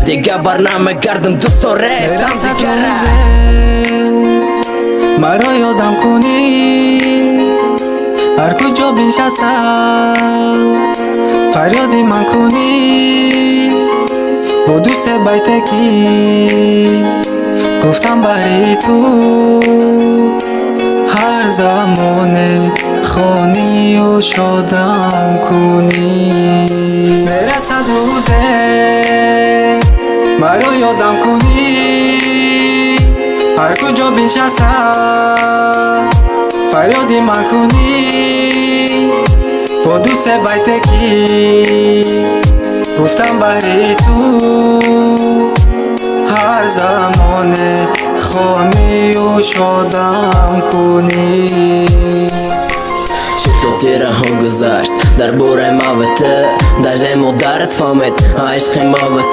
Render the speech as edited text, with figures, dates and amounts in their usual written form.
دیگه برنامه گردم دوست و ریختم دیگه مرا یادم کنی هر کجا بنشستم فریادی من کنی با دوست بیتکی گفتم بری تو هر زمان خانی و شادم کنی برسد روزه مرا یادم کنی هر کجا بنشستم فریادی من کنی با دوست بیتکی گفتم بری تو هر زمان خانی و شادم کنی شکل تیره ها گذشت در بوره موته در جای مادرت فهمید عشق موته